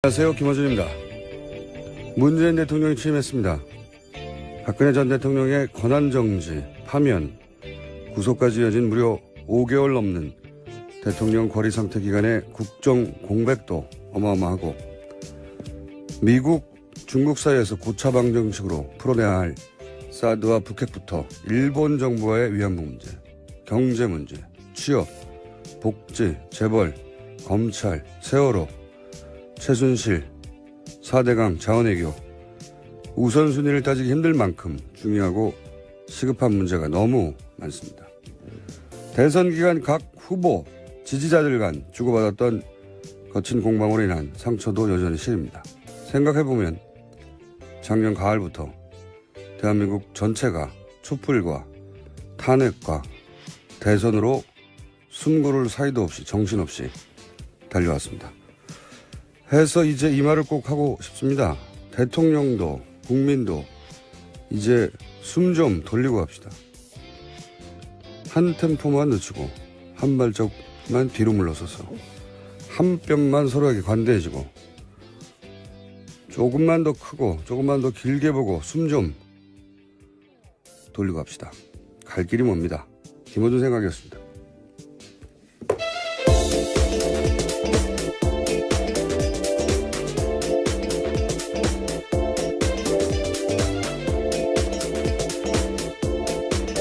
안녕하세요. 김어준입니다. 문재인 대통령이 취임했습니다. 박근혜 전 대통령의 권한정지, 파면, 구속까지 이어진 무려 5개월 넘는 대통령 거리 상태 기간의 국정 공백도 어마어마하고 미국, 중국 사이에서 고차방 정식으로 풀어내야 할 사드와 북핵부터 일본 정부와의 위안부 문제, 경제 문제, 취업, 복지, 재벌, 검찰, 세월호, 최순실, 4대강, 자원외교 우선순위를 따지기 힘들 만큼 중요하고 시급한 문제가 너무 많습니다. 대선 기간 각 후보, 지지자들 간 주고받았던 거친 공방으로 인한 상처도 여전히 시립니다. 생각해보면 작년 가을부터 대한민국 전체가 촛불과 탄핵과 대선으로 숨고를 사이도 없이 정신없이 달려왔습니다. 해서 이제 이 말을 꼭 하고 싶습니다. 대통령도 국민도 이제 숨 좀 돌리고 합시다. 한 템포만 늦추고 한 발짝만 뒤로 물러서서 한 뼘만 서로에게 관대해지고 조금만 더 크고 조금만 더 길게 보고 숨 좀 돌리고 합시다. 갈 길이 멉니다. 김어준 생각이었습니다.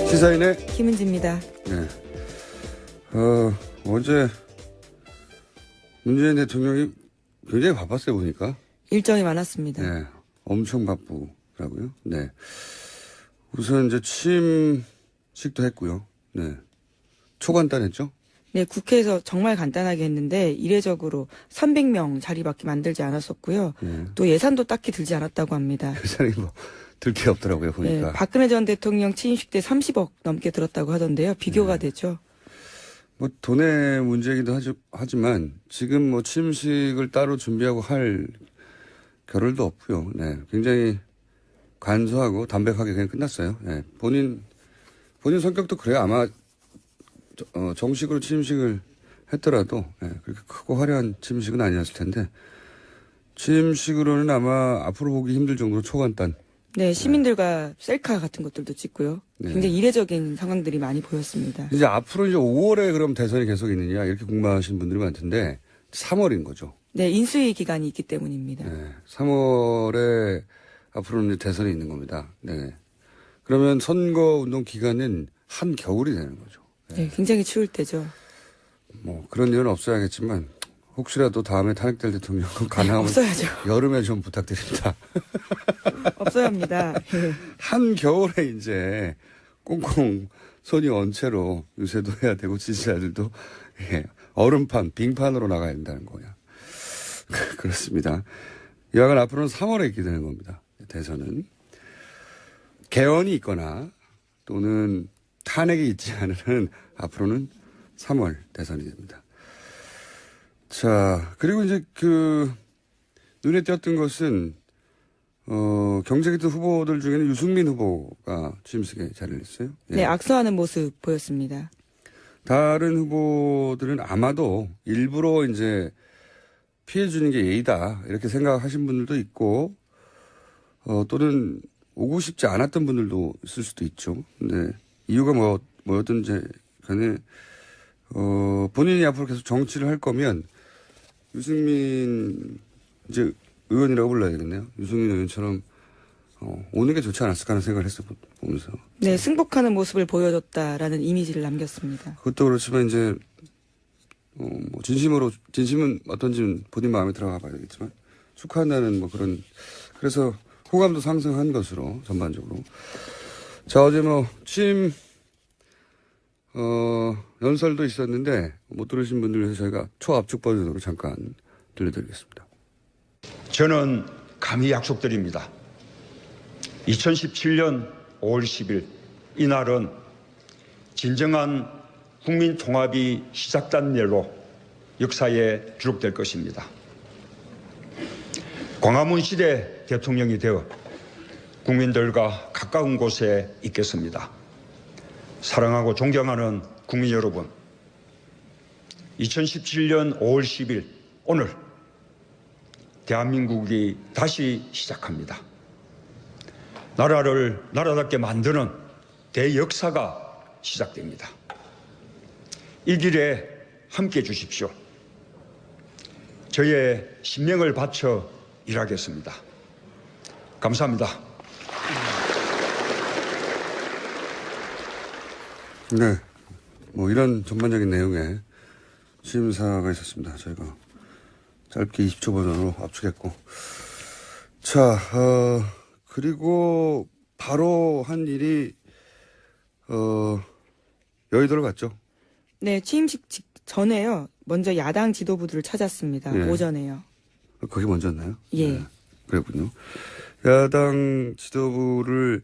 시사인의 김은지입니다. 네. 어제 문재인 대통령이 굉장히 바빴어요, 보니까. 일정이 많았습니다. 네. 엄청 바쁘더라고요. 네. 우선 이제 취임식도 했고요. 네. 초간단했죠? 네, 국회에서 정말 간단하게 했는데 이례적으로 300명 자리밖에 만들지 않았었고요. 네. 또 예산도 딱히 들지 않았다고 합니다. 예산이 뭐 들 게 없더라고요, 보니까. 네, 박근혜 전 대통령 취임식 때 30억 넘게 들었다고 하던데요. 비교가 되죠. 뭐 돈의 문제이기도 하지만 지금 뭐 취임식을 따로 준비하고 할 겨를도 없고요. 네. 굉장히 간소하고 담백하게 그냥 끝났어요. 네. 본인 성격도 그래요. 아마 정식으로 취임식을 했더라도 네. 그렇게 크고 화려한 취임식은 아니었을 텐데 취임식으로는 아마 앞으로 보기 힘들 정도로 초간단. 네, 시민들과 셀카 같은 것들도 찍고요. 네. 굉장히 이례적인 상황들이 많이 보였습니다. 이제 앞으로 이제 5월에 그럼 대선이 계속 있느냐 이렇게 궁금하신 분들이 많던데 3월인 거죠. 네, 인수위 기간이 있기 때문입니다. 네, 3월에 앞으로는 이제 대선이 있는 겁니다. 네. 그러면 선거 운동 기간은 한겨울이 되는 거죠. 네, 굉장히 추울 때죠. 뭐 그런 일은 없어야겠지만 혹시라도 다음에 탄핵될 대통령은 가능하면 없어야죠. 여름에 좀 부탁드립니다. 없어야 합니다. 네. 한겨울에 이제 꽁꽁 손이 언 채로 유세도 해야 되고 지지자들도 예, 얼음판, 빙판으로 나가야 된다는 거야. 그렇습니다. 이왕은 앞으로는 3월에 있게 되는 겁니다. 대선은. 개헌이 있거나 또는 탄핵이 있지 않은 앞으로는 3월 대선이 됩니다. 자, 그리고 이제 눈에 띄었던 것은 경제기득 후보들 중에는 유승민 후보가 취임식에 자리를 했어요. 예. 네, 악수하는 모습 보였습니다. 다른 후보들은 아마도 일부러 이제 피해주는 게 예의다 이렇게 생각하신 분들도 있고 또는 오고 싶지 않았던 분들도 있을 수도 있죠. 근데 이유가 뭐였든지 간에 본인이 앞으로 계속 정치를 할 거면 유승민 이제 의원이라고 불러야 되겠네요. 유승민 의원처럼 오는 게 좋지 않았을까 하는 생각을 했어 보면서. 네, 승복하는 모습을 보여줬다라는 이미지를 남겼습니다. 그것도 그렇지만 이제 뭐 진심은 어떤지는 본인 마음에 들어가 봐야 되겠지만 축하한다는 뭐 그런 그래서 호감도 상승한 것으로 전반적으로. 자, 어제 뭐 취임 연설도 있었는데 못 들으신 분들 위해서 저희가 초압축 버전으로 잠깐 들려드리겠습니다. 저는 감히 약속드립니다. 2017년 5월 10일 이날은 진정한 국민 통합이 시작된 날로 역사에 기록될 것입니다. 광화문 시대 대통령이 되어 국민들과 가까운 곳에 있겠습니다. 사랑하고 존경하는 국민 여러분, 2017년 5월 10일 오늘 대한민국이 다시 시작합니다. 나라를 나라답게 만드는 대역사가 시작됩니다. 이 길에 함께해 주십시오. 저의 신명을 바쳐 일하겠습니다. 감사합니다. 네. 뭐 이런 전반적인 내용의 취임사가 있었습니다. 저희가 짧게 20초 버전으로 압축했고. 자, 그리고 바로 한 일이, 여의도를 갔죠. 네, 취임식 전에요. 먼저 야당 지도부들을 찾았습니다. 예. 오전에요. 그게 먼저였나요? 예. 네, 그랬군요. 야당 지도부를,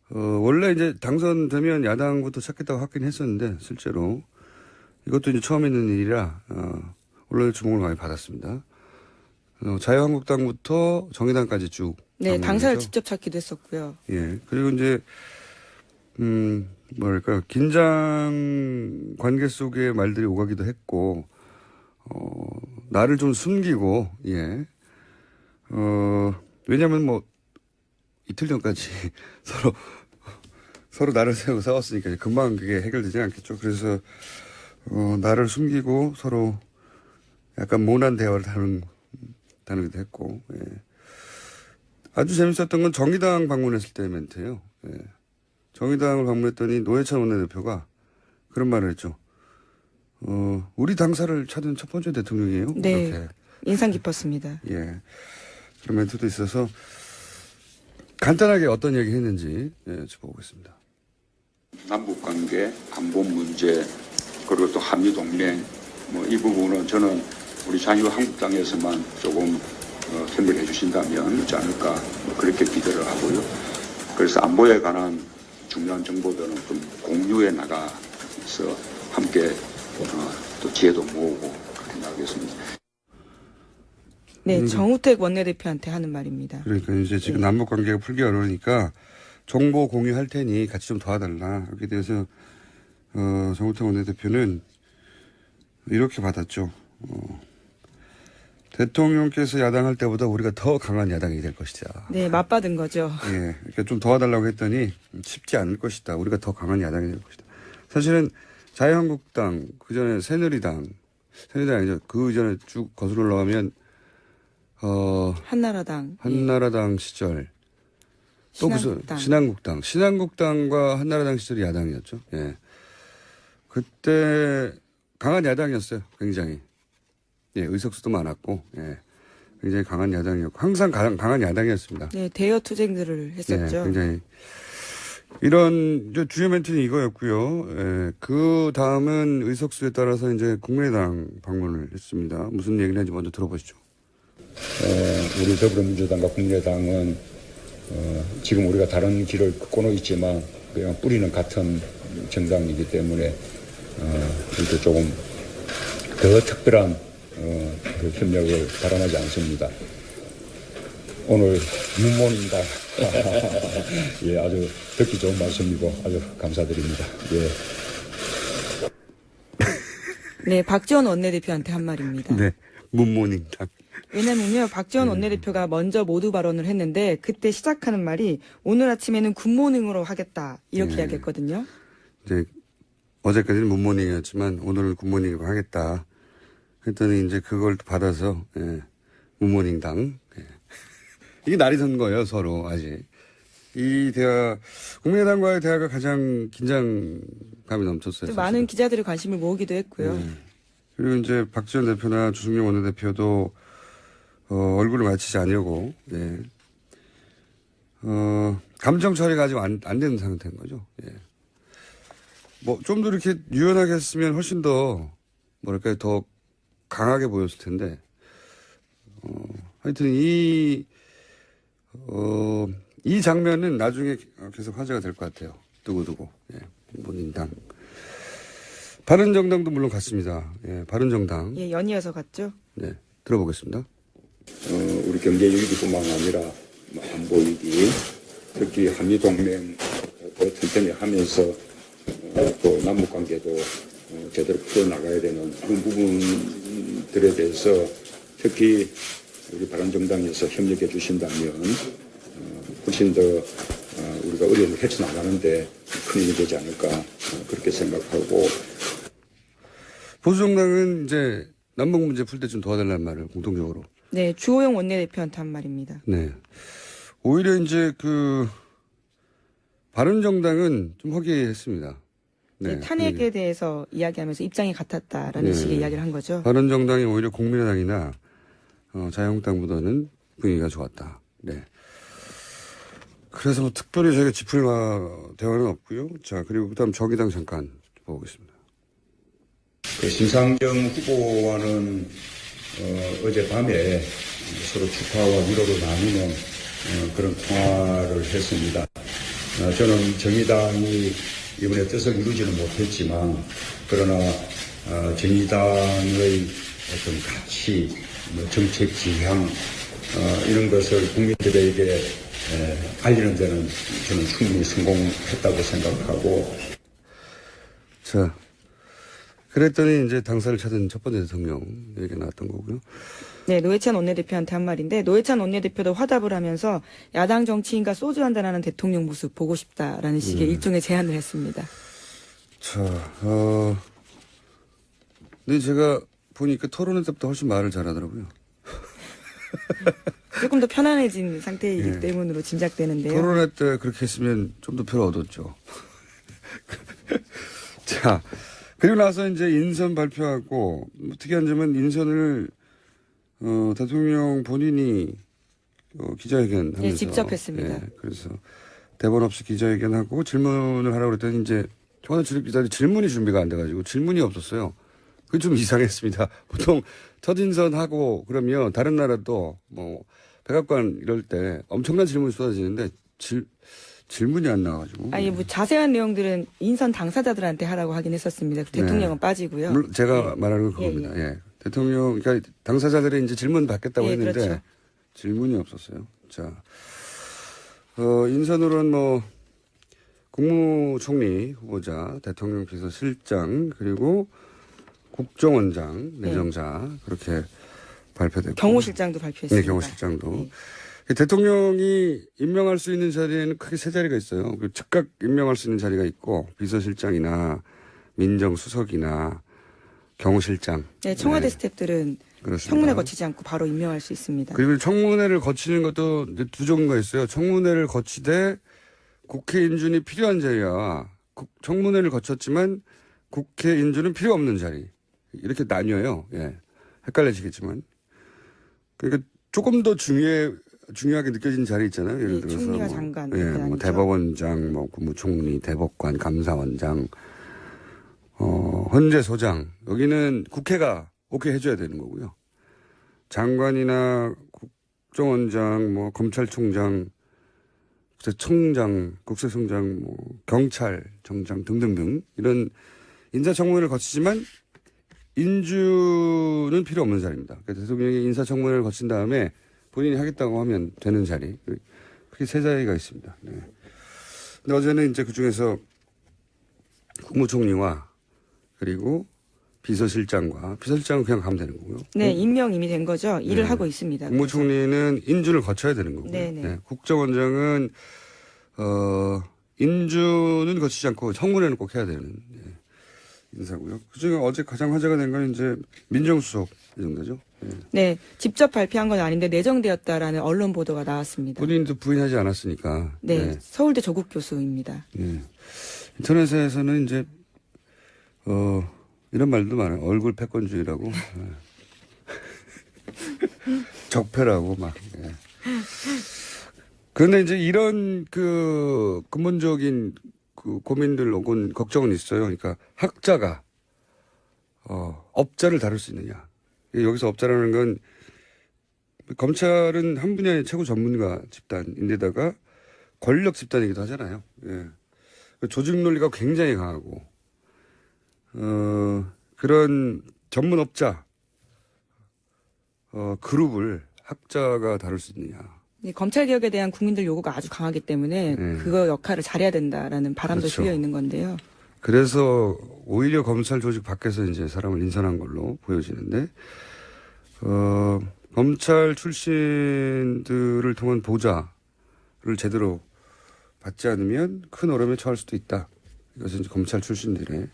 원래 이제 당선되면 야당부터 찾겠다고 하긴 했었는데, 실제로. 이것도 이제 처음 있는 일이라, 원래 주목을 많이 받았습니다. 자유한국당부터 정의당까지 쭉. 네, 당사를 방문해서. 직접 찾기도 했었고요. 예. 그리고 이제, 뭐랄까, 긴장 관계 속의 말들이 오가기도 했고, 나를 좀 숨기고, 예. 왜냐면 뭐, 이틀 전까지 서로 나를 세우고 싸웠으니까 금방 그게 해결되지 않겠죠. 그래서, 나를 숨기고 서로 약간 모난 대화를 다루기도 했고, 예. 아주 재밌었던 건 정의당 방문했을 때 멘트예요. 예. 정의당을 방문했더니 노회찬 원내대표가 그런 말을 했죠. 우리 당사를 찾은 첫 번째 대통령이에요. 네. 이렇게. 인상 깊었습니다. 예. 그런 멘트도 있어서 간단하게 어떤 얘기 했는지 예, 짚어보겠습니다. 남북관계, 안보 문제, 그리고 또 한미동맹, 뭐 이 부분은 저는 우리 자유한국당에서만 조금 협력을 해주신다면 있지 않을까 뭐 그렇게 기대를 하고요. 그래서 안보에 관한 중요한 정보들은 좀 공유해 나가서 함께 또 지혜도 모으고 그렇게 나가겠습니다. 네, 정우택 원내대표한테 하는 말입니다. 그러니까 이제 지금 남북 관계가 풀기 어려우니까 정보 공유할 테니 같이 좀 도와달라. 이렇게 돼서 정우택 원내대표는 이렇게 받았죠. 대통령께서 야당할 때보다 우리가 더 강한 야당이 될 것이다. 네, 맞받은 거죠. 예, 그러니까 좀 도와달라고 했더니 쉽지 않을 것이다. 우리가 더 강한 야당이 될 것이다. 사실은 자유한국당, 그 전에 새누리당 아니죠. 그 전에 쭉 거슬러 올라가면 한나라당. 한나라당 시절 또 무슨 신한국당과 한나라당 시절이 야당이었죠. 예, 그때 강한 야당이었어요. 굉장히. 예, 의석수도 많았고, 예, 굉장히 강한 야당이었고, 항상 강한 야당이었습니다. 네, 대여 투쟁들을 했었죠. 예, 굉장히. 이런, 주요 멘트는 이거였고요. 예, 그 다음은 의석수에 따라서 이제 국민의당 방문을 했습니다. 무슨 얘기를 했는지 먼저 들어보시죠. 우리 더불어민주당과 국민의당은 지금 우리가 다른 길을 걷고는 있지만 그냥 뿌리는 같은 정당이기 때문에 이렇게 조금 더 특별한 그 협력을 바람하지 않습니다. 오늘 문모입니다. 예, 아주 듣기 좋은 말씀이고 아주 감사드립니다. 예. 네, 박지원 원내대표한테 한 말입니다. 네, 문모닝당. 왜냐면요, 박지원 원내대표가 먼저 모두 발언을 했는데 그때 시작하는 말이 오늘 아침에는 굿모닝으로 하겠다 이렇게 네. 이야기했거든요. 이제 어제까지는 문모닝이었지만 오늘은 굿모닝으로 하겠다. 했더니 이제 그걸 받아서 예, 문모닝당. 예. 이게 날이 선 거예요, 서로 아직. 이 대화, 국민의당과의 대화가 가장 긴장감이 넘쳤어요. 또 많은 기자들의 관심을 모으기도 했고요. 그리고 이제 박지원 대표나 주승용 원내대표도 얼굴을 맞추지 않으려고 예. 감정 처리가 아직 안 되는 상태인 거죠. 예. 뭐 좀 더 이렇게 유연하게 했으면 훨씬 더 뭐랄까 더 강하게 보였을 텐데 하여튼 이 장면은 나중에 계속 화제가 될 것 같아요. 두고두고. 예. 본인당. 바른정당도 물론 갔습니다. 예, 바른정당. 예, 연이어서 갔죠. 네, 들어보겠습니다. 우리 경제 위기뿐만 아니라 안보 위기, 특히 한미 동맹 더 튼튼히 하면서 또 남북 관계도 제대로 풀어 나가야 되는 그런 부분들에 대해서 특히 우리 바른정당에서 협력해 주신다면 훨씬 더 우리가 어려움을 헤쳐나가는데 큰 힘이 되지 않을까 그렇게 생각하고 보수정당은 이제 남북 문제 풀 때 좀 도와달라는 말을 공통적으로. 네, 주호영 원내대표한테 한 말입니다. 네. 오히려 이제 바른정당은 좀 허기했습니다. 네, 탄핵에 대해서 이야기하면서 입장이 같았다라는 네. 식의 이야기를 한 거죠. 바른정당이 오히려 국민의당이나 자유한국당보다는 분위기가 좋았다. 네. 그래서 뭐 특별히 저희가 짚을 대화는 없고요. 자, 그리고 그다음 정의당 잠깐 보겠습니다. 그 심상정 후보와는 어젯밤에 서로 축하와 위로를 나누는 그런 통화를 했습니다. 저는 정의당이 이번에 뜻을 이루지는 못했지만 그러나 정의당의 어떤 가치, 정책 지향 이런 것을 국민들에게 알리는 데는 저는 충분히 성공했다고 생각하고. 자, 그랬더니 이제 당사를 찾은 첫 번째 대통령 얘기 나왔던 거고요. 네, 노회찬 원내대표한테 한 말인데 노회찬 원내대표도 화답을 하면서 야당 정치인과 소주 한잔하는 대통령 모습 보고 싶다라는 식의 일종의 제안을 했습니다. 자, 근데 제가 보니까 토론회 때부터 훨씬 말을 잘하더라고요. 조금 더 편안해진 상태이기 네. 때문으로 짐작되는데요. 토론회 때 그렇게 했으면 좀 더 표를 얻었죠. 자, 그리고 나서 이제 인선 발표하고 특이한 점은 인선을 대통령 본인이 기자회견 하면서 네, 직접 했습니다. 그래서 대본 없이 기자회견하고 질문을 하라고 그랬더니 이제 청와대 출입기자들이 질문이 준비가 안 돼가지고 질문이 없었어요. 그게 좀 이상했습니다. 보통 첫 인선하고 그러면 다른 나라도 뭐 백악관 이럴 때 엄청난 질문이 쏟아지는데 질문이 안 나와가지고. 아니, 뭐 자세한 내용들은 인선 당사자들한테 하라고 하긴 했었습니다. 대통령은 빠지고요. 물론 제가 말하는 건 그겁니다. 예. 대통령, 그러니까 당사자들이 이제 질문 받겠다고 했는데 그렇죠. 질문이 없었어요. 자, 인선으로는 뭐 국무총리 후보자, 대통령 비서실장, 그리고 국정원장, 내정자 그렇게 발표됐고. 경호실장도 발표했습니다. 네, 경호실장도. 대통령이 임명할 수 있는 자리에는 크게 세 자리가 있어요. 즉각 임명할 수 있는 자리가 있고 비서실장이나 민정수석이나 경호실장. 네, 청와대 스태프들은 그렇습니다. 청문회 거치지 않고 바로 임명할 수 있습니다. 그리고 청문회를 거치는 것도 이제 두 종류가 있어요. 청문회를 거치되 국회 인준이 필요한 자리와 청문회를 거쳤지만 국회 인준은 필요 없는 자리. 이렇게 나뉘어요. 예. 헷갈려지겠지만. 그러니까 조금 더 중요하게 느껴지는 자리 있잖아요. 예를 들어서. 총리와 장관. 예, 뭐 대법원장, 뭐 국무총리, 대법관, 감사원장, 헌재소장. 여기는 국회가 오케이 해줘야 되는 거고요. 장관이나 국정원장, 뭐 검찰총장, 국세청장, 국세청장, 뭐 경찰청장 등등등 이런 인사청문회를 거치지만 인주는 필요 없는 자리입니다. 그러니까 대통령이 인사청문회를 거친 다음에 본인이 하겠다고 하면 되는 자리. 그게 세 자리가 있습니다. 네. 근데 어제는 이제 그 중에서 국무총리와 그리고 비서실장은 그냥 가면 되는 거고요. 네, 임명 이미 된 거죠. 일을 하고 있습니다. 국무총리는 인준을 거쳐야 되는 거고요. 네. 국정원장은 인준은 거치지 않고 청문회는 꼭 해야 되는 인사고요. 그중에 어제 가장 화제가 된 건 이제 민정수석 이 정도죠. 네, 직접 발표한 건 아닌데 내정되었다라는 언론 보도가 나왔습니다. 본인도 부인하지 않았으니까. 네, 서울대 조국 교수입니다. 네. 인터넷에서는 이제 이런 말도 많아요. 얼굴 패권주의라고. 적폐라고 막. 예. 그런데 이제 이런 근본적인 고민들 혹은 걱정은 있어요. 그러니까 학자가 업자를 다룰 수 있느냐. 여기서 업자라는 건 검찰은 한 분야의 최고 전문가 집단인데다가 권력 집단이기도 하잖아요. 예. 조직 논리가 굉장히 강하고 그런 전문 업자 그룹을 학자가 다룰 수 있느냐. 검찰 개혁에 대한 국민들 요구가 아주 강하기 때문에 그거 역할을 잘해야 된다라는 바람도 그렇죠. 실려 있는 건데요. 그래서 오히려 검찰 조직 밖에서 이제 사람을 인선한 걸로 보여지는데 검찰 출신들을 통한 보좌를 제대로 받지 않으면 큰 어려움에 처할 수도 있다. 이것은 이제 검찰 출신들의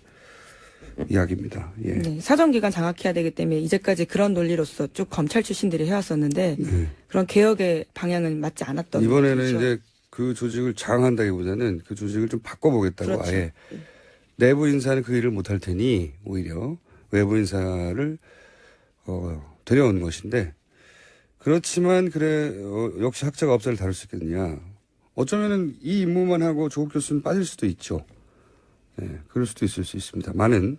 이야기입니다. 예. 네, 사정기관 장악해야 되기 때문에 이제까지 그런 논리로서 쭉 검찰 출신들이 해왔었는데 그런 개혁의 방향은 맞지 않았던 이번에는 거죠. 이제 그 조직을 장악한다기보다는 그 조직을 좀 바꿔보겠다고 그렇죠. 아예 내부 인사는 그 일을 못할 테니 오히려 외부 인사를 데려온 것인데 그렇지만 역시 학자가 업사를 다룰 수 있겠느냐. 어쩌면은 이 임무만 하고 조국 교수는 빠질 수도 있죠. 네, 그럴 수도 있을 수 있습니다. 많은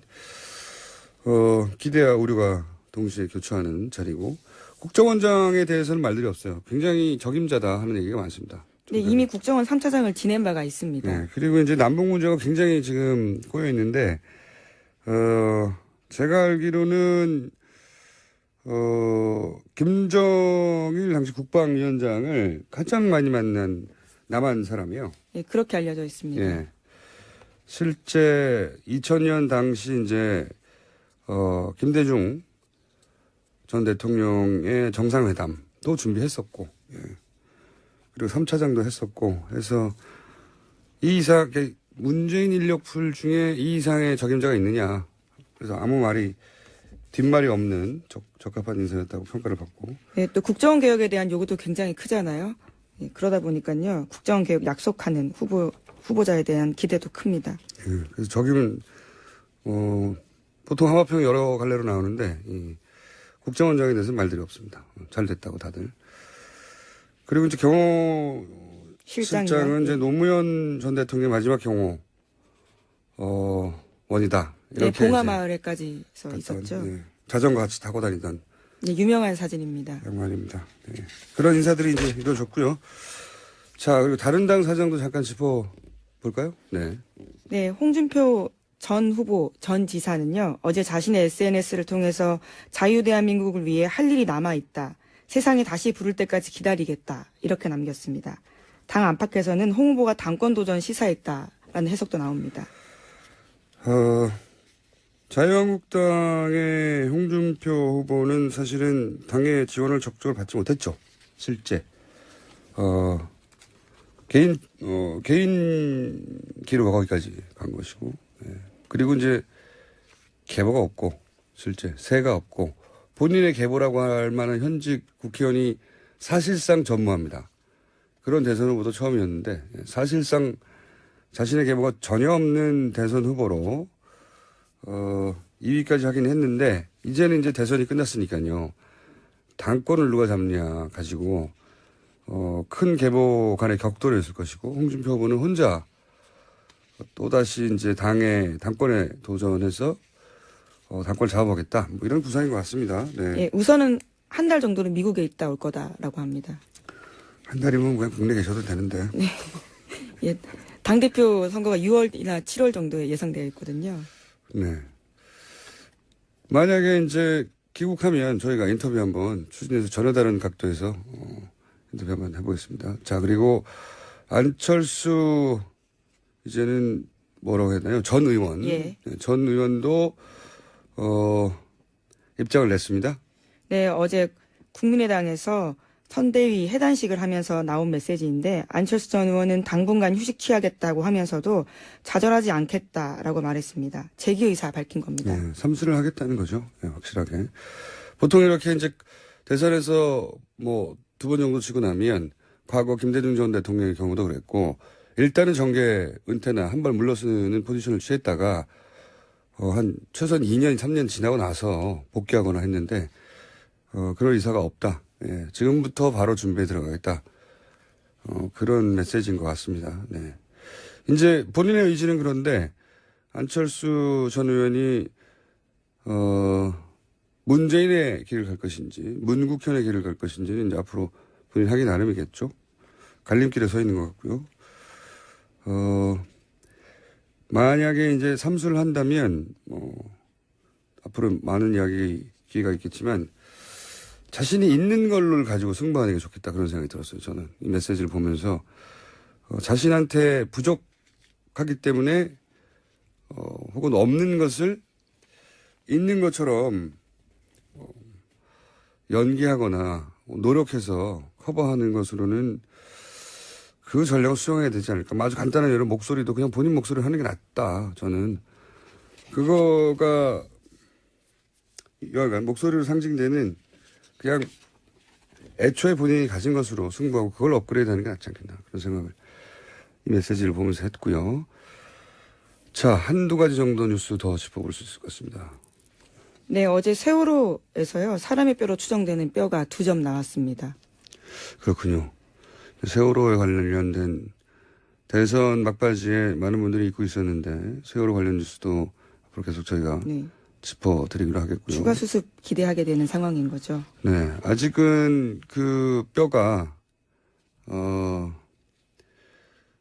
기대와 우려가 동시에 교차하는 자리고 국정원장에 대해서는 말들이 없어요. 굉장히 적임자다 하는 얘기가 많습니다. 네, 이미 국정원 3차장을 지낸 바가 있습니다. 네, 그리고 이제 남북 문제가 굉장히 지금 꼬여 있는데 제가 알기로는 김정일 당시 국방위원장을 가장 많이 만난 남한 사람이에요. 네, 그렇게 알려져 있습니다. 예. 실제 2000년 당시 이제 김대중 전 대통령의 정상회담도 준비했었고, 예. 그리고 3차장도 했었고, 해서 이 이상 문재인 인력풀 중에 이 이상의 적임자가 있느냐. 그래서 아무 말이 뒷말이 없는 적합한 인사였다고 평가를 받고. 네, 또 국정원 개혁에 대한 요구도 굉장히 크잖아요. 네, 그러다 보니까요, 국정원 개혁 약속하는 후보자에 대한 기대도 큽니다. 예, 그래서 적임은 보통 하마평 여러 갈래로 나오는데 국정원장에 대해서는 말들이 없습니다. 잘 됐다고 다들. 그리고 이제 경호 실장은 이제 노무현 전 대통령의 마지막 경호 원이다. 네, 이렇게 봉화마을에까지서 있었죠. 네, 자전거 같이 타고 다니던 네, 유명한 사진입니다. 양반입니다. 네. 그런 인사들이 이제 이루어졌고요. 자, 그리고 다른 당 사정도 잠깐 짚어볼까요? 네. 네, 홍준표 전 후보, 전 지사는요, 어제 자신의 SNS를 통해서 자유대한민국을 위해 할 일이 남아있다. 세상이 다시 부를 때까지 기다리겠다. 이렇게 남겼습니다. 당 안팎에서는 홍 후보가 당권 도전 시사했다라는 해석도 나옵니다. 자유한국당의 홍준표 후보는 사실은 당의 지원을 적극적으로 받지 못했죠. 실제. 개인 기로가 거기까지 간 것이고. 예. 그리고 이제 계보가 없고, 실제 세가 없고, 본인의 계보라고 할 만한 현직 국회의원이 사실상 전무합니다. 그런 대선 후보도 처음이었는데, 사실상 자신의 계보가 전혀 없는 대선 후보로 2위까지 하긴 했는데 이제는 이제 대선이 끝났으니까요. 당권을 누가 잡냐 가지고 큰 계보 간의 격돌이 있을 것이고 홍준표 후보는 혼자 또다시 이제 당권에 도전해서 당권을 잡아보겠다. 뭐 이런 구상인 것 같습니다. 네. 예, 우선은 한 달 정도는 미국에 있다 올 거다라고 합니다. 한 달이면 그냥 국내 계셔도 되는데. 네. 예, 당대표 선거가 6월이나 7월 정도에 예상되어 있거든요. 네. 만약에 이제 귀국하면 저희가 인터뷰 한번 추진해서 전혀 다른 각도에서 인터뷰 한번 해보겠습니다. 자, 그리고 안철수 이제는 뭐라고 했나요? 전 의원. 예. 네, 전 의원도 입장을 냈습니다. 네, 어제 국민의당에서 선대위 해단식을 하면서 나온 메시지인데 안철수 전 의원은 당분간 휴식 취하겠다고 하면서도 좌절하지 않겠다라고 말했습니다. 재기 의사 밝힌 겁니다. 네, 삼수를 하겠다는 거죠. 네, 확실하게. 보통 이렇게 이제 대선에서 뭐 2번 정도 치고 나면 과거 김대중 전 대통령의 경우도 그랬고 일단은 정계 은퇴나 한 발 물러서는 포지션을 취했다가 한 최소한 2년, 3년 지나고 나서 복귀하거나 했는데 그럴 의사가 없다. 예, 지금부터 바로 준비에 들어가겠다. 그런 메시지인 것 같습니다. 네. 이제 본인의 의지는 그런데 안철수 전 의원이 문재인의 길을 갈 것인지 문국현의 길을 갈 것인지는 이제 앞으로 본인 하기 나름이겠죠. 갈림길에 서 있는 것 같고요. 만약에 이제 삼수를 한다면 앞으로 많은 기회가 있겠지만 자신이 있는 걸로 가지고 승부하는 게 좋겠다 그런 생각이 들었어요. 저는 이 메시지를 보면서 자신한테 부족하기 때문에 혹은 없는 것을 있는 것처럼 연기하거나 노력해서 커버하는 것으로는 그 전략을 수용해야 되지 않을까. 아주 간단한 예로 목소리도 그냥 본인 목소리를 하는 게 낫다. 저는 그거가 여하간 목소리로 상징되는 그냥 애초에 본인이 가진 것으로 승부하고 그걸 업그레이드하는 게 낫지 않겠나 그런 생각을 이 메시지를 보면서 했고요. 자, 한두 가지 정도 뉴스 더 짚어볼 수 있을 것 같습니다. 네, 어제 세월호에서요. 사람의 뼈로 추정되는 뼈가 2점 나왔습니다. 그렇군요. 세월호에 관련된 대선 막바지에 많은 분들이 잊고 있었는데 세월호 관련 뉴스도 앞으로 계속 저희가 네. 짚어드리기로 하겠고요. 추가 수습 기대하게 되는 상황인 거죠. 네, 아직은 그 뼈가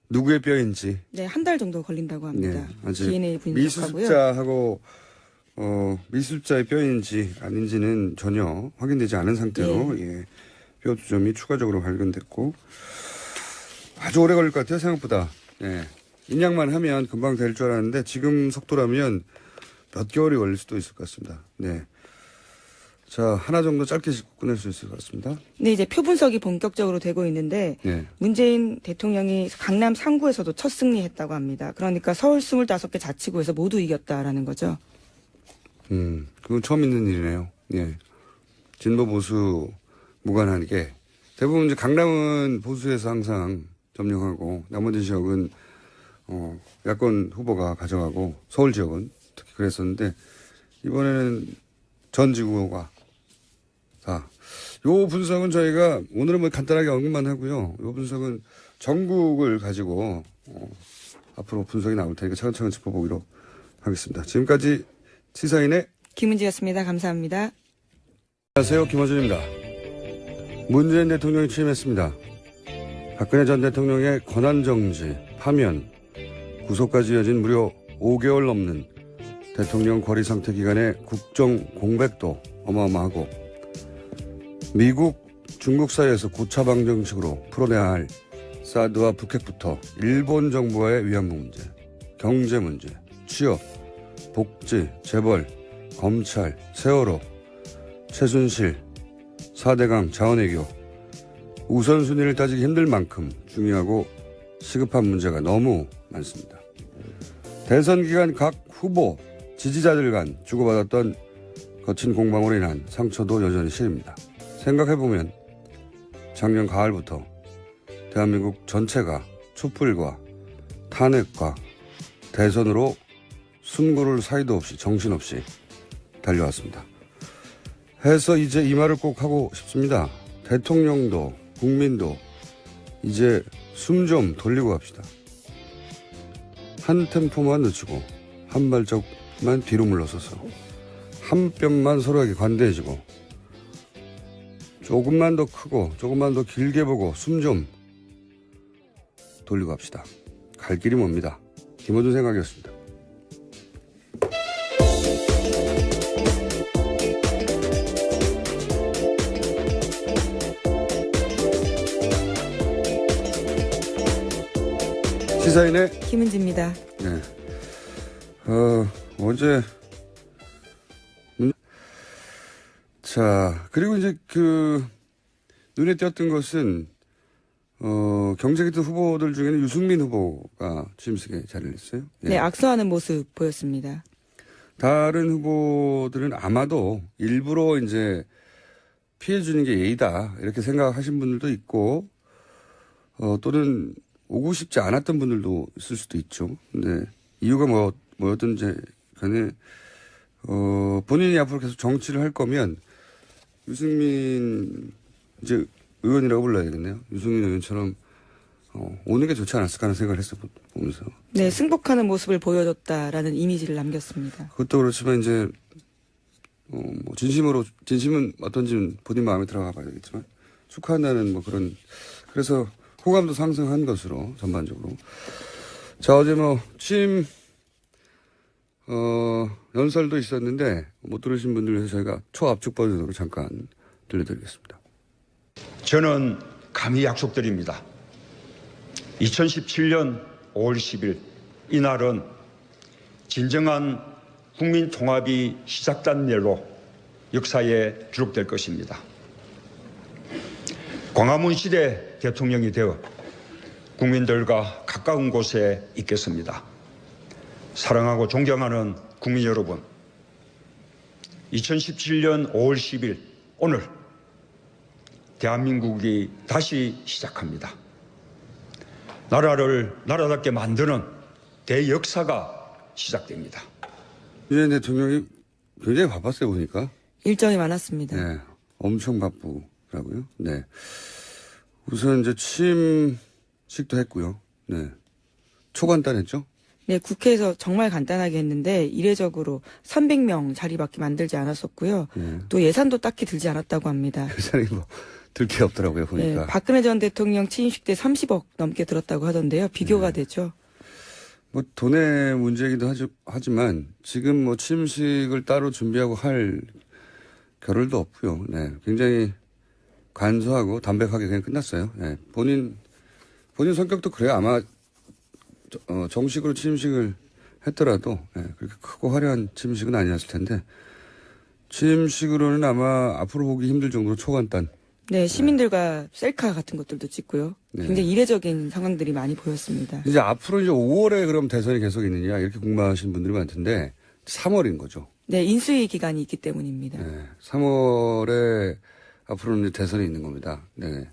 누구의 뼈인지 네, 한 달 정도 걸린다고 합니다. 네, 아직 DNA 분석하고요. 미수습자하고 미수습자의 뼈인지 아닌지는 전혀 확인되지 않은 상태로 예, 뼈 2점이 추가적으로 발견됐고 아주 오래 걸릴 것 같아요. 생각보다. 예, 인양만 하면 금방 될 줄 알았는데 지금 속도라면 몇 개월이 걸릴 수도 있을 것 같습니다. 네. 자, 하나 정도 짧게 짚고 끝낼 수 있을 것 같습니다. 네, 이제 표 분석이 본격적으로 되고 있는데 네. 문재인 대통령이 강남 3구에서도 첫 승리했다고 합니다. 그러니까 서울 25개 자치구에서 모두 이겼다라는 거죠. 그건 처음 있는 일이네요. 예. 진보 보수 무관한 게 대부분 이제 강남은 보수에서 항상 점령하고 나머지 지역은 야권 후보가 가져가고 서울 지역은 특히 그랬었는데 이번에는 전 지구가 다. 요 분석은 저희가 오늘은 뭐 간단하게 언급만 하고요. 요 분석은 전국을 가지고 앞으로 분석이 나올 테니까 차근차근 짚어보기로 하겠습니다. 지금까지 시사인의 김은지였습니다. 감사합니다. 안녕하세요. 김어준입니다. 문재인 대통령이 취임했습니다. 박근혜 전 대통령의 권한정지, 파면, 구속까지 이어진 무려 5개월 넘는 대통령 거리 상태 기간의 국정 공백도 어마어마하고 미국, 중국 사이에서 고차방 정식으로 풀어내야 할 사드와 북핵부터 일본 정부와의 위안부 문제, 경제 문제, 취업, 복지, 재벌, 검찰, 세월호, 최순실, 4대강 자원외교 우선순위를 따지기 힘들 만큼 중요하고 시급한 문제가 너무 많습니다. 대선 기간 각 후보, 지지자들 간 주고받았던 거친 공방으로 인한 상처도 여전히 시립니다. 생각해보면 작년 가을부터 대한민국 전체가 촛불과 탄핵과 대선으로 숨고를 사이도 없이 정신없이 달려왔습니다. 해서 이제 이 말을 꼭 하고 싶습니다. 대통령도 국민도 이제 숨 좀 돌리고 갑시다. 한 템포만 늦추고 한 발짝만 뒤로 물러서서 한 뼘만 서로에게 관대해지고 조금만 더 크고 조금만 더 길게 보고 숨 좀 돌리고 갑시다. 갈 길이 멉니다. 김어준 생각이었습니다. 시사인의 김은지입니다. 네. 어제 자, 그리고 이제 눈에 띄었던 것은 경제기득 후보들 중에는 유승민 후보가 취임식에 자리를 했어요. 네, 악수하는 모습 보였습니다. 다른 후보들은 아마도 일부러 이제 피해주는 게 예의다 이렇게 생각하신 분들도 있고 또는 오고 싶지 않았던 분들도 있을 수도 있죠. 근데 이유가 뭐였든지 간에 본인이 앞으로 계속 정치를 할 거면 유승민 이제 의원이라고 불러야 되겠네요. 유승민 의원처럼 오는 게 좋지 않았을까 하는 생각을 했어 보면서. 네, 승복하는 모습을 보여줬다라는 이미지를 남겼습니다. 그것도 그렇지만 이제 뭐 진심은 어떤지는 본인 마음에 들어가 봐야 되겠지만 축하한다는 뭐 그런 그래서 호감도 상승한 것으로 전반적으로. 자, 어제 취임 연설도 있었는데 못 들으신 분들 위해서 저희가 초압축 버전으로 잠깐 들려드리겠습니다. 저는 감히 약속드립니다. 2017년 5월 10일 이날은 진정한 국민 통합이 시작된 날로 역사에 기록될 것입니다. 광화문 시대 대통령이 되어 국민들과 가까운 곳에 있겠습니다. 사랑하고 존경하는 국민 여러분, 2017년 5월 10일 오늘 대한민국이 다시 시작합니다. 나라를 나라답게 만드는 대역사가 시작됩니다. 문재인 대통령이 굉장히 바빴어요, 보니까. 일정이 많았습니다. 네. 엄청 바쁘라고요. 네. 우선 이제 취임식도 했고요. 네. 초간단했죠? 네, 국회에서 정말 간단하게 했는데 이례적으로 300명 자리밖에 만들지 않았었고요. 또 예산도 딱히 들지 않았다고 합니다. 예산이 뭐, 들 게 없더라고요, 네, 보니까. 박근혜 전 대통령 취임식 때 30억 넘게 들었다고 하던데요. 비교가 되죠. 뭐, 돈의 문제이기도 하지만, 지금 뭐, 취임식을 따로 준비하고 할 겨를도 없고요. 네. 굉장히 간소하고 담백하게 그냥 끝났어요. 네. 본인 성격도 그래요. 아마, 정식으로 취임식을 했더라도, 네. 그렇게 크고 화려한 취임식은 아니었을 텐데, 취임식으로는 아마 앞으로 보기 힘들 정도로 초간단. 네, 시민들과 셀카 같은 것들도 찍고요. 네. 굉장히 이례적인 상황들이 많이 보였습니다. 이제 앞으로 이제 5월에 그럼 대선이 계속 있느냐, 이렇게 궁금하신 분들이 많던데, 3월인 거죠. 네, 인수위 기간이 있기 때문입니다. 네. 3월에 앞으로는 이제 대선이 있는 겁니다. 네.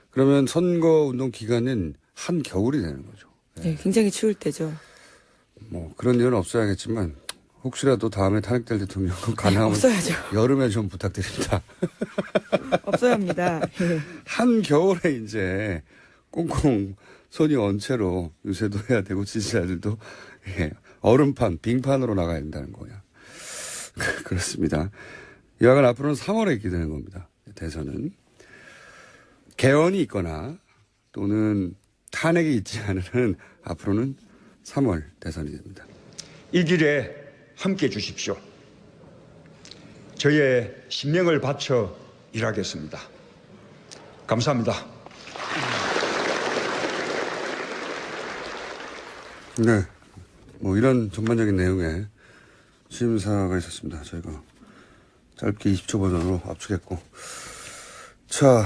그러면 선거 운동 기간은 한겨울이 되는 거죠. 네, 굉장히 추울 때죠. 뭐 그런 일은 없어야겠지만 혹시라도 다음에 탄핵될 대통령은 가능하면 없어야죠. 여름에 좀 부탁드립니다. 없어야 합니다. 네. 한겨울에 이제 꽁꽁 손이 언 채로 유세도 해야 되고 지지자들도 예, 얼음판, 빙판으로 나가야 된다는 거야. 그렇습니다. 이왕은 앞으로는 3월에 있게 되는 겁니다. 대선은. 개헌이 있거나 또는 탄핵이 있지 않은 앞으로는 3월 대선이 됩니다. 이 길에 함께 해 주십시오. 저의 신명을 바쳐 일하겠습니다. 감사합니다. 네. 뭐 이런 전반적인 내용의 취임사가 있었습니다. 저희가 짧게 20초 버전으로 압축했고. 자,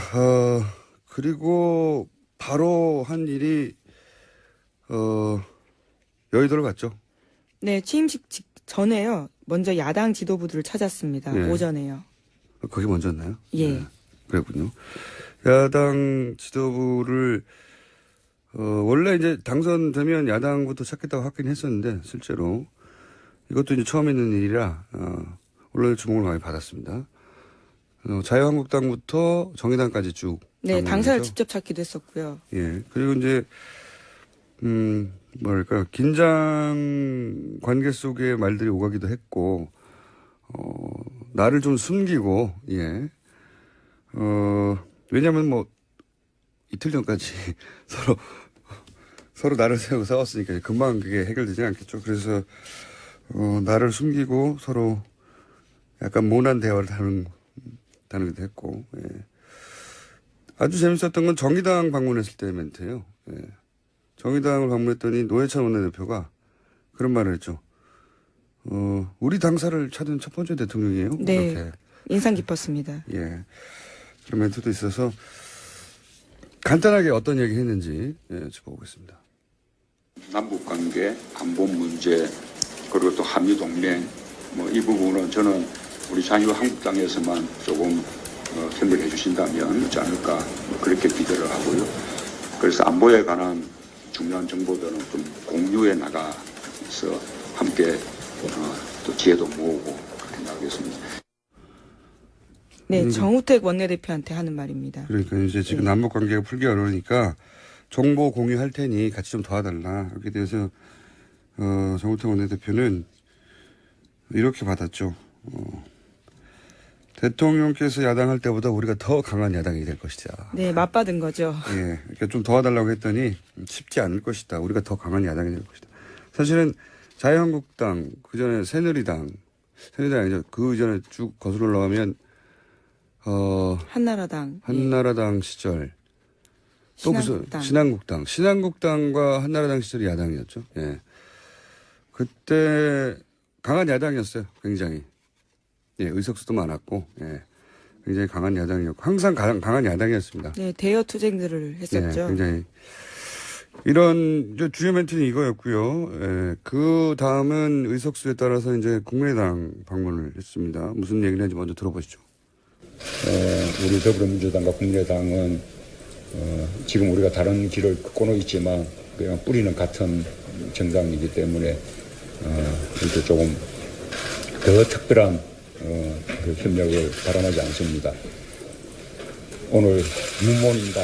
그리고 바로 한 일이, 여의도를 갔죠. 네, 취임식 전에요. 먼저 야당 지도부들을 찾았습니다. 네. 오전에요. 거기 먼저였나요? 예. 네, 그랬군요. 야당 지도부를, 원래 이제 당선되면 야당부터 찾겠다고 하긴 했었는데, 실제로. 이것도 이제 처음 있는 일이라, 원래 주목을 많이 받았습니다. 자유한국당부터 정의당까지 쭉. 네, 당사를 방문해서. 직접 찾기도 했었고요. 예. 그리고 이제, 뭐랄까, 긴장 관계 속에 말들이 오가기도 했고, 나를 좀 숨기고, 예. 왜냐면 뭐, 이틀 전까지 서로 나를 세우고 싸웠으니까 금방 그게 해결되지 않겠죠. 그래서, 나를 숨기고 서로 약간 모난 대화를 다루기도 했고, 예. 아주 재밌었던 건 정의당 방문했을 때 멘트예요. 예. 정의당을 방문했더니 노회찬 원내대표가 그런 말을 했죠. 우리 당사를 찾은 첫 번째 대통령이에요. 네. 이렇게. 인상 깊었습니다. 예. 그런 멘트도 있어서 간단하게 어떤 얘기 했는지 예, 짚어보겠습니다. 남북관계, 안보 문제, 그리고 또 한미동맹, 뭐 이 부분은 저는 우리 자유한국당에서만 조금 설명해 주신다면 어찌 않을까 뭐 그렇게 기대를 하고요. 그래서 안보에 관한 중요한 정보들은 좀 공유해 나가서 함께 또 지혜도 모으고 그렇게 나가겠습니다. 네, 정우택 원내대표한테 하는 말입니다. 그러니까 이제 지금 남북 관계가 풀기 어려우니까 정보 공유할 테니 같이 좀 도와달라. 이렇게 돼서 정우택 원내대표는 이렇게 받았죠. 대통령께서 야당할 때보다 우리가 더 강한 야당이 될 것이다. 네, 맞받은 거죠. 예, 그러니까 좀 도와달라고 했더니 쉽지 않을 것이다. 우리가 더 강한 야당이 될 것이다. 사실은 자유한국당, 그 전에 새누리당 아니죠. 그 전에 쭉 거슬러 올라가면 한나라당. 한나라당 시절 또 무슨 신한국당. 신한국당과 한나라당 시절이 야당이었죠. 예, 그때 강한 야당이었어요. 굉장히. 예, 의석수도 많았고, 예. 굉장히 강한 야당이었고 항상 강한 야당이었습니다. 네, 대여 투쟁들을 했었죠. 네, 굉장히 이런 주요 멘트는 이거였고요. 예, 그 다음은 의석수에 따라서 이제 국민의당 방문을 했습니다. 무슨 얘기를 하는지 먼저 들어보시죠. 우리 더불어민주당과 국민의당은 지금 우리가 다른 길을 걷고는 있지만 그냥 뿌리는 같은 정당이기 때문에 이렇게 조금 더 특별한 그 협력을 바람하지 않습니다. 오늘 문몬입니다.